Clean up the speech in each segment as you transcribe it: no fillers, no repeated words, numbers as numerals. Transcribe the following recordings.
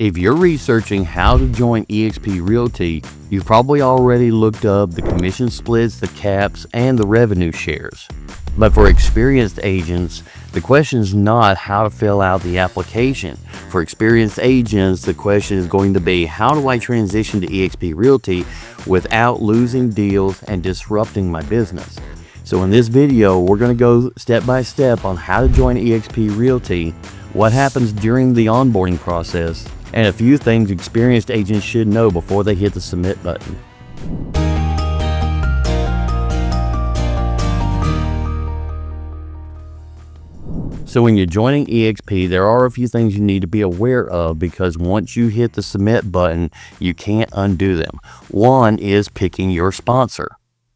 If you're researching how to join eXp Realty, you've probably already looked up the commission splits, the caps, and the revenue shares. But for experienced agents, the question is not how to fill out the application. For experienced agents, the question is going to be, how do I transition to eXp Realty without losing deals and disrupting my business? So in this video, we're going to go step by step on how to join eXp Realty, what happens during the onboarding process, and a few things experienced agents should know before they hit the submit button. So when you're joining eXp, there are a few things you need to be aware of, because once you hit the submit button, you can't undo them. One is picking your sponsor.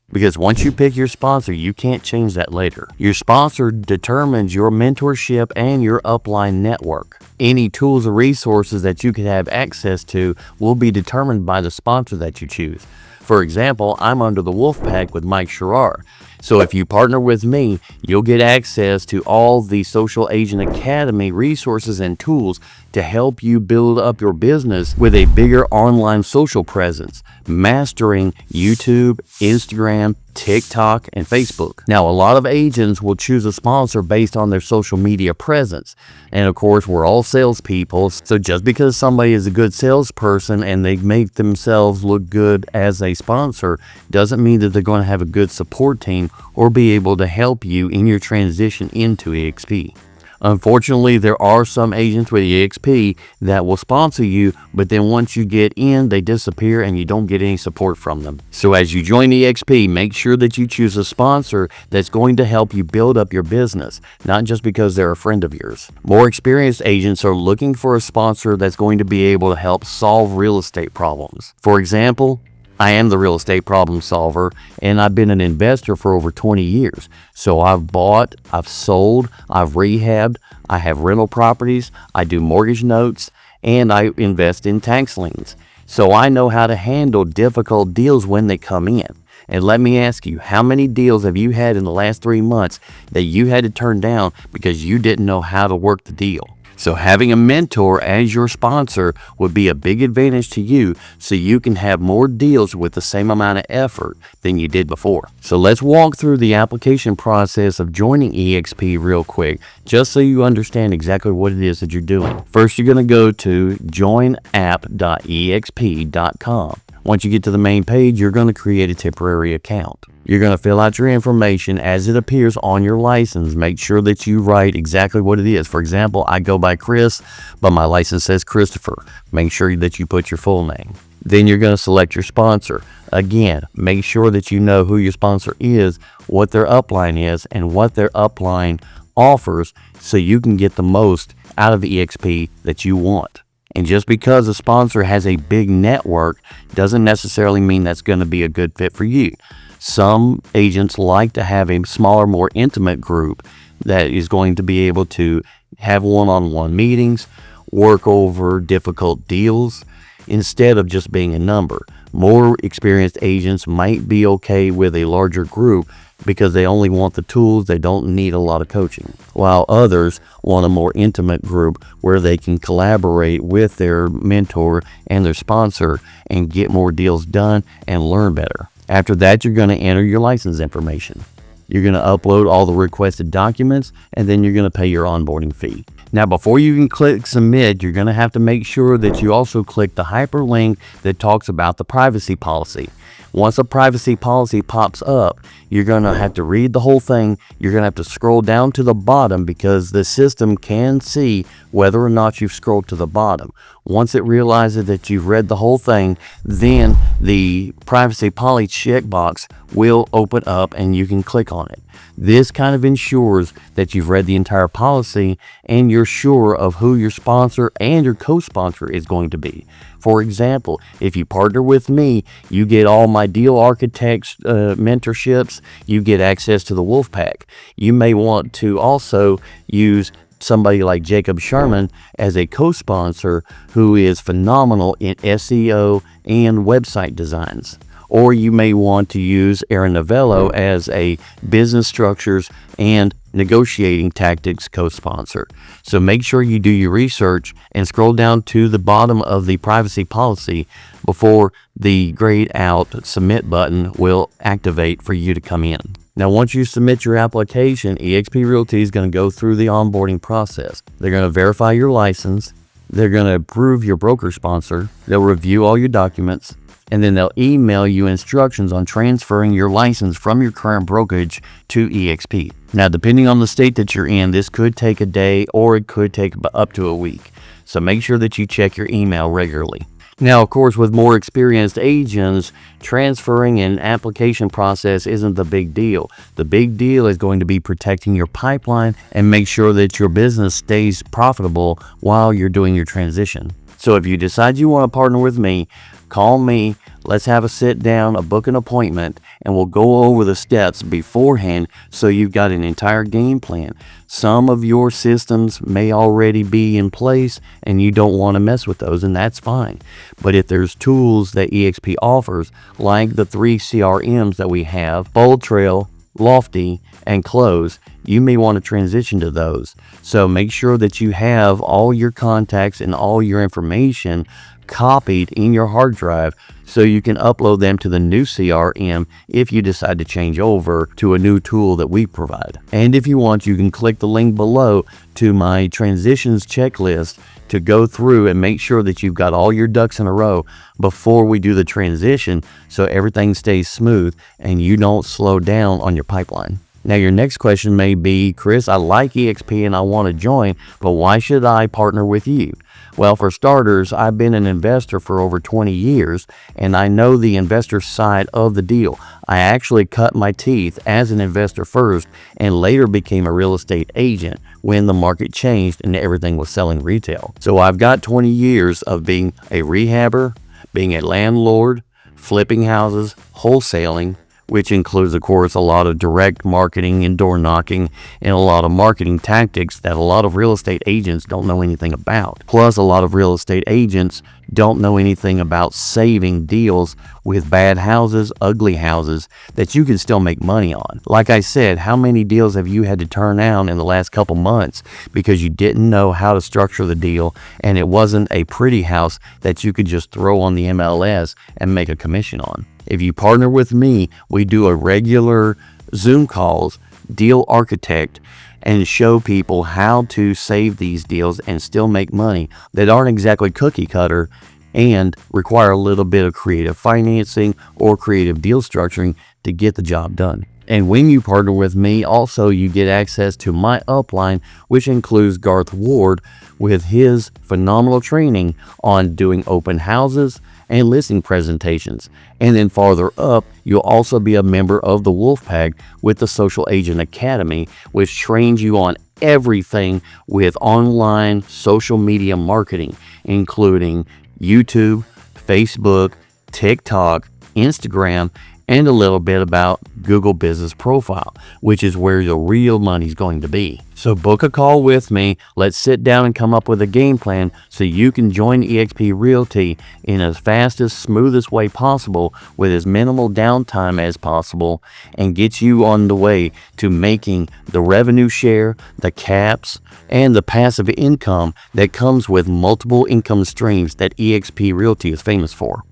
Because once you pick your sponsor, you can't change that later. Your sponsor determines your mentorship and your upline network. Any tools or resources that you could have access to will be determined by the sponsor that you choose. For example, I'm under the Wolfpack with Mike Sherrar. So if you partner with me, you'll get access to all the Social Agent Academy resources and tools to help you build up your business with a bigger online social presence, mastering YouTube, Instagram, TikTok, and Facebook. Now, a lot of agents will choose a sponsor based on their social media presence. And of course, we're all salespeople. So just because somebody is a good salesperson and they make themselves look good as a sponsor doesn't mean that they're going to have a good support team or be able to help you in your transition into eXp. Unfortunately, there are some agents with eXp that will sponsor you, but then once you get in, they disappear and you don't get any support from them. So as you join eXp, make sure that you choose a sponsor that's going to help you build up your business, not just because they're a friend of yours. More experienced agents are looking for a sponsor that's going to be able to help solve real estate problems. For example, I am the real estate problem solver, and I've been an investor for over 20 years. So I've bought, I've sold, I've rehabbed, I have rental properties, I do mortgage notes, and I invest in tax liens. So I know how to handle difficult deals when they come in. And let me ask you, how many deals have you had in the last 3 months that you had to turn down because you didn't know how to work the deal? So having a mentor as your sponsor would be a big advantage to you, so you can have more deals with the same amount of effort than you did before. So let's walk through the application process of joining eXp real quick, just so you understand exactly what it is that you're doing. First, you're going to go to joinapp.exp.com. Once you get to the main page, you're going to create a temporary account. You're going to fill out your information as it appears on your license. Make sure that you write exactly what it is. For example, I go by Chris, but my license says Christopher. Make sure that you put your full name. Then you're going to select your sponsor. Again, make sure that you know who your sponsor is, what their upline is, and what their upline offers, so you can get the most out of eXp that you want. And just because a sponsor has a big network doesn't necessarily mean that's going to be a good fit for you. Some agents like to have a smaller, more intimate group that is going to be able to have one-on-one meetings, work over difficult deals, instead of just being a number. More experienced agents might be okay with a larger group because they only want the tools, they don't need a lot of coaching. While others want a more intimate group where they can collaborate with their mentor and their sponsor and get more deals done and learn better. After that, you're going to enter your license information. You're going to upload all the requested documents, and then you're going to pay your onboarding fee. Now, before you can click submit, you're going to have to make sure that you also click the hyperlink that talks about the privacy policy. Once a privacy policy pops up, you're going to have to read the whole thing. You're going to have to scroll down to the bottom, because the system can see whether or not you've scrolled to the bottom. Once it realizes that you've read the whole thing, then the privacy policy checkbox will open up and you can click on it. This kind of ensures that you've read the entire policy and you're sure of who your sponsor and your co-sponsor is going to be. For example, if you partner with me, you get all my deal architects mentorships, you get access to the Wolfpack. You may want to also use somebody like Jacob Sherman as a co-sponsor who is phenomenal in SEO and website designs. Or you may want to use Aaron Novello as a business structures and negotiating tactics co-sponsor. So make sure you do your research and scroll down to the bottom of the privacy policy before the grayed out submit button will activate for you to come in. Now, once you submit your application, eXp Realty is going to go through the onboarding process. They're going to verify your license. They're going to approve your broker sponsor. They'll review all your documents, and then they'll email you instructions on transferring your license from your current brokerage to eXp. Now, depending on the state that you're in, this could take a day or it could take up to a week. So make sure that you check your email regularly. Now, of course, with more experienced agents, transferring an application process isn't the big deal. The big deal is going to be protecting your pipeline and make sure that your business stays profitable while you're doing your transition. So if you decide you want to partner with me, call me. Let's have a sit down, book an appointment, and we'll go over the steps beforehand so you've got an entire game plan. Some of your systems may already be in place and you don't want to mess with those, and that's fine. But if there's tools that eXp offers, like the 3 CRMs that we have, Bold Trail, Lofty, and Close, you may want to transition to those. So make sure that you have all your contacts and all your information copied in your hard drive so you can upload them to the new CRM if you decide to change over to a new tool that we provide. And if you want, you can click the link below to my transitions checklist to go through and make sure that you've got all your ducks in a row before we do the transition so everything stays smooth and you don't slow down on your pipeline. Now, your next question may be, Chris, I like eXp and I want to join, but why should I partner with you? Well, for starters, I've been an investor for over 20 years, and I know the investor side of the deal. I actually cut my teeth as an investor first and later became a real estate agent when the market changed and everything was selling retail. So I've got 20 years of being a rehabber, being a landlord, flipping houses, wholesaling, which includes, of course, a lot of direct marketing and door knocking and a lot of marketing tactics that a lot of real estate agents don't know anything about. Plus, a lot of real estate agents don't know anything about saving deals with bad houses, ugly houses that you can still make money on. Like I said, how many deals have you had to turn down in the last couple months because you didn't know how to structure the deal and it wasn't a pretty house that you could just throw on the MLS and make a commission on? If you partner with me, we do a regular Zoom calls, deal architect, and show people how to save these deals and still make money that aren't exactly cookie cutter and require a little bit of creative financing or creative deal structuring to get the job done. And when you partner with me, also you get access to my upline, which includes Garth Ward with his phenomenal training on doing open houses and listing presentations. And then farther up, you'll also be a member of the Wolfpack with the Social Agent Academy, which trains you on everything with online social media marketing, including YouTube, Facebook, TikTok, Instagram, and a little bit about Google Business Profile, which is where the real money's going to be. So book a call with me. Let's sit down and come up with a game plan so you can join eXp Realty in as fastest, smoothest way possible with as minimal downtime as possible and get you on the way to making the revenue share, the caps, and the passive income that comes with multiple income streams that eXp Realty is famous for.